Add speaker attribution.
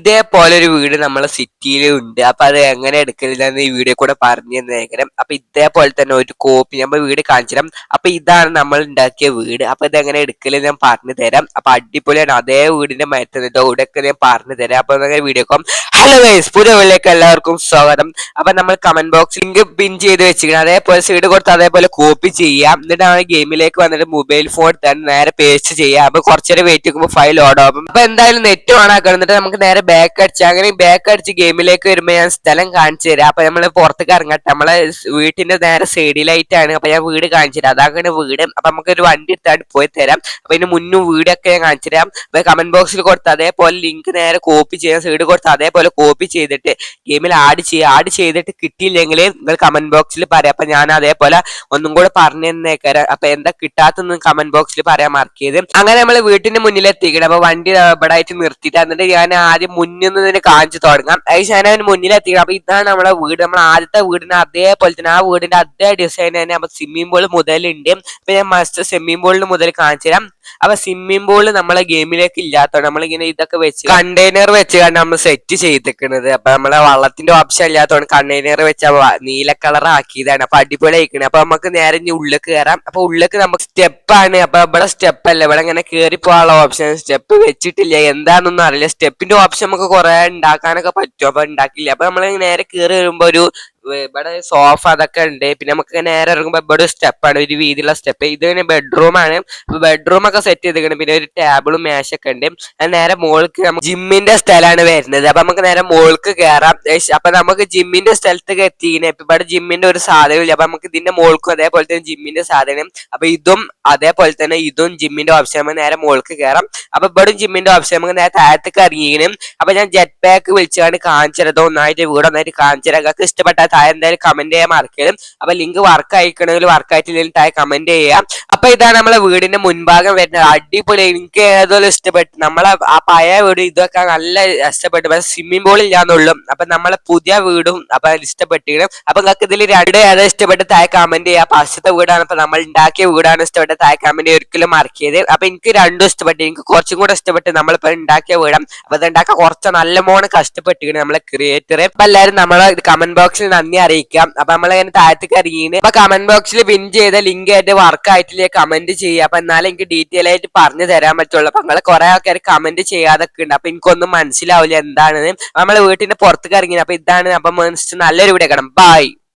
Speaker 1: ഇതേപോലെ ഒരു വീട് നമ്മളെ സിറ്റിയിൽ ഉണ്ട്. അപ്പൊ അത് എങ്ങനെ എടുക്കലില്ലെന്ന് ഈ വീഡിയോ കൂടെ പറഞ്ഞു തന്നേരം. അപ്പൊ ഇതേപോലെ തന്നെ ഒരു കോപ്പി നമ്മൾ വീട് കാണിച്ചു തരാം. അപ്പൊ ഇതാണ് നമ്മൾ ഉണ്ടാക്കിയ വീട്. അപ്പൊ ഇതെങ്ങനെ എടുക്കല് ഞാൻ പറഞ്ഞു തരാം. അപ്പൊ അടിപൊളിയാണ്. അതേ വീടിന്റെ മരത്തിൻ്റെ ഇവിടെയൊക്കെ ഞാൻ പറഞ്ഞു തരാം. അപ്പൊ വീഡിയോ കോം. ഹലോ ഗൈസ്, പുതിയ വീഡിയോയിലേക്ക് എല്ലാവർക്കും സ്വാഗതം. അപ്പൊ നമ്മൾ കമന്റ് ബോക്സ് ലിങ്ക് പിൻ ചെയ്ത് വെച്ചിരിക്കണം. അതേപോലെ സൈഡ് കൊടുത്ത് അതേപോലെ കോപ്പി ചെയ്യാം. എന്നിട്ടാണ് ഗെയിമിലേക്ക് വന്നിട്ട് മൊബൈൽ ഫോൺ തന്നെ നേരെ പേസ്റ്റ് ചെയ്യാം. അപ്പൊ കുറച്ചേരം വെയിറ്റ് ചെയ്യുമ്പോൾ ഫയൽ ലോഡ് ആകും. അപ്പൊ എന്തായാലും നെറ്റ് ഓൺ ആക്കണം. എന്നിട്ട് നമുക്ക് നേരെ ബാക്ക് അടിച്ച് അങ്ങനെ ബാക്ക് അടിച്ച് ഗെയിമിലേക്ക് വരുമ്പോൾ ഞാൻ സ്ഥലം കാണിച്ചു തരാം. അപ്പൊ നമ്മൾ പുറത്തേക്ക് ഇറങ്ങട്ടെ. നമ്മളെ വീട്ടിന്റെ നേരെ സൈഡിലായിട്ടാണ്. അപ്പൊ ഞാൻ വീട് കാണിച്ചു തരാം. അതാണ് വീട്. അപ്പൊ നമുക്ക് ഒരു വണ്ടി എടുത്താണ്ട് പോയി തരാം. അപ്പൊ ഇതിന് മുന്നും വീടൊക്കെ ഞാൻ കാണിച്ചു തരാം. അപ്പൊ കമന്റ് ബോക്സിൽ കൊടുത്ത് അതേപോലെ ലിങ്ക് നേരെ കോപ്പി ചെയ്യാൻ സൈഡ് കൊടുത്ത് അതേപോലെ കോപ്പി ചെയ്തിട്ട് ഗെയിമിൽ ആഡ് ചെയ്യുക. ആഡ് ചെയ്തിട്ട് കിട്ടിയില്ലെങ്കിൽ നിങ്ങൾ കമന്റ് ബോക്സിൽ പറയാം. അപ്പൊ ഞാൻ അതേപോലെ ഒന്നും കൂടെ പറഞ്ഞു തന്നേക്കാരം. അപ്പൊ എന്താ കിട്ടാത്തെന്ന് കമന്റ് ബോക്സിൽ പറയാൻ മറക്കരുത്. അങ്ങനെ നമ്മൾ വീട്ടിന്റെ മുന്നിൽ എത്തിക്കണം. അപ്പൊ വണ്ടി ഇവിടെ ആയിട്ട് നിർത്തിയിട്ട് എന്നിട്ട് ഞാൻ ആദ്യം മുന്നിൽ നിന്ന് കാണിച്ചു തുടങ്ങാം. ഞാൻ മുന്നിൽ എത്തിക്കണം. അപ്പൊ ഇതാണ് നമ്മളെ വീട്. നമ്മൾ ആദ്യത്തെ വീടിന് അതേപോലെ തന്നെ ആ വീടിന്റെ അതേ ഡിസൈൻ തന്നെ നമ്മൾ സ്വിമ്മിംഗ് പൂൾ മുതലുണ്ട്. അപ്പൊ ഞാൻ മസ്റ്റ് സ്വിമ്മിംഗ് പൂളിന് മുതൽ കാണിച്ചു തരാം. അപ്പൊ സ്വിമ്മിംഗ് പൂള് നമ്മളെ ഗെയിമിലേക്ക് ഇല്ലാത്തതാണ് നമ്മളിങ്ങനെ ഇതൊക്കെ വെച്ച് കണ്ടെയ്നർ വെച്ച് നമ്മൾ സെറ്റ് ചെയ്തിരിക്കുന്നത്. അപ്പൊ നമ്മളെ വള്ളത്തിന്റെ ഓപ്ഷൻ ഇല്ലാത്തതുകൊണ്ട് കണ്ടെയ്നർ വെച്ച നീല കളർ ആക്കിയതാണ്. അപ്പൊ അടിപൊളി ആയിക്കണേ. അപ്പൊ നമുക്ക് നേരെ ഇനി ഉള്ളിൽ കയറാം. അപ്പൊ ഉള്ളിലേക്ക് നമുക്ക് സ്റ്റെപ്പാണ്. അപ്പൊ ഇവിടെ സ്റ്റെപ്പ് അല്ല, ഇവിടെ ഇങ്ങനെ കയറി പോകാനുള്ള ഓപ്ഷൻ. സ്റ്റെപ്പ് വെച്ചിട്ടില്ല, എന്താണെന്നൊന്നും അറിയില്ല. സ്റ്റെപ്പിന്റെ ഓപ്ഷൻ നമുക്ക് കുറെ ഉണ്ടാക്കാനൊക്കെ പറ്റും. അപ്പൊ ഉണ്ടാക്കില്ല. അപ്പൊ നമ്മൾ നേരെ കയറി വരുമ്പോ ഒരു ഇവിടെ സോഫ അതൊക്കെ ഉണ്ട്. പിന്നെ നമുക്ക് നേരെ ഇറങ്ങുമ്പോൾ ഇവിടെ ഒരു സ്റ്റെപ്പാണ്, ഒരു വീതിയുള്ള സ്റ്റെപ്പ്. ഇത് പിന്നെ ബെഡ്റൂമാണ്. ബെഡ്റൂം ഒക്കെ സെറ്റ് ചെയ്തിരിക്കണം. പിന്നെ ഒരു ടേബിളും മേശൊക്കെ ഉണ്ട്. അത് നേരെ മോൾക്ക് ജിമ്മിന്റെ സ്ഥലമാണ് വരുന്നത്. അപ്പൊ നമുക്ക് നേരെ മോൾക്ക് കയറാം. അപ്പൊ നമുക്ക് ജിമ്മിന്റെ സ്ഥലത്തേക്ക് എത്തിക്കണേ. ഇപ്പൊ ഇവിടെ ജിമ്മിന്റെ ഒരു സാധനം ഇല്ല. അപ്പൊ നമുക്ക് ഇതിന്റെ മോൾക്കും അതേപോലെ തന്നെ ജിമ്മിന്റെ സാധനം. അപ്പൊ ഇതും അതേപോലെ തന്നെ ഇതും ജിമ്മിന്റെ ഓപ്ഷൻ. നമുക്ക് നേരെ മോൾക്ക് കയറാം. അപ്പൊ ഇവിടെ ജിമ്മിന്റെ ഓപ്ഷൻ. നമുക്ക് നേരെ താഴത്തേക്ക് ഇറങ്ങിയിരിക്കണം. അപ്പൊ ഞാൻ ജെറ്റ് പാക്ക് വിളിച്ചാണ് കാണിച്ചത്. ഒന്നായിട്ട് വീട് ഒന്നായിട്ട് കാണിച്ചത്. നിങ്ങൾക്ക് ഇഷ്ടപ്പെട്ട താഴെ എന്തായാലും കമന്റ് ചെയ്യാൻ മറക്കരുത്. അപ്പൊ ലിങ്ക് വർക്ക് അയക്കണമെങ്കിൽ വർക്ക് ആയിട്ടില്ലെങ്കിൽ താഴെ കമന്റ് ചെയ്യാം. അപ്പൊ ഇതാണ് നമ്മളെ വീടിന്റെ മുൻഭാഗം വരുന്നത്. അടിപൊളി. എനിക്ക് ഏതോലും ഇഷ്ടപ്പെട്ടു. നമ്മളെ ആ പഴയ വീട് ഇതൊക്കെ നല്ല ഇഷ്ടപ്പെട്ടു. പക്ഷെ സ്വിമ്മിംഗ് പൂൾ ഇല്ലാന്നുള്ളൂ. അപ്പൊ നമ്മളെ പുതിയ വീടും അപ്പൊ ഇഷ്ടപ്പെട്ടിരിക്കണം. അപ്പൊ നിങ്ങൾക്ക് ഇതിൽ രണ്ട് ഏതാ ഇഷ്ടപ്പെട്ട് താഴെ കമന്റ് ചെയ്യാം. ഫസ്റ്റത്തെ വീടാണ് ഇപ്പൊ നമ്മൾ ഉണ്ടാക്കിയ വീടാണ് ഇഷ്ടപ്പെട്ട താഴെ കമന്റ് ഒരിക്കലും മറക്കരുത്. അപ്പൊ എനിക്ക് രണ്ടും ഇഷ്ടപ്പെട്ടു. എനിക്ക് കുറച്ചും കൂടെ ഇഷ്ടപ്പെട്ട് നമ്മളിപ്പോ ഉണ്ടാക്കിയ വീടാണ്. അപ്പൊ ഇത് ഉണ്ടാക്കാൻ കുറച്ച് നല്ല മോണ് കഷ്ടപ്പെട്ടിരിക്കണം നമ്മളെ ക്രിയേറ്റർ. അപ്പൊ എല്ലാവരും നമ്മളെ കമന്റ് ബോക്സിൽ നന്ദി അറിയിക്കാം. അപ്പൊ നമ്മളിങ്ങനെ താഴത്തേക്ക് ഇറങ്ങിയിട്ട് അപ്പൊ കമന്റ് ബോക്സിൽ പിൻ ചെയ്ത ലിങ്ക് ആയിട്ട് വർക്ക് ആയിട്ടില്ലേ കമന്റ് ചെയ്യുക. അപ്പൊ എന്നാലും എനിക്ക് ഡീറ്റെയിൽ ആയിട്ട് പറഞ്ഞു തരാൻ പറ്റുള്ളൂ. അപ്പൊ നിങ്ങൾ കുറെ ആൾക്കാർ കമന്റ് ചെയ്യാതൊക്കെ ഉണ്ട്. അപ്പൊ എനിക്കൊന്നും മനസ്സിലാവില്ല എന്താണെന്ന്. നമ്മളെ വീട്ടിന്റെ പുറത്തേക്ക് ഇറങ്ങി. അപ്പൊ ഇതാണ്. അപ്പൊ നല്ലൊരു വീഡിയോ കാണാം. ബൈ.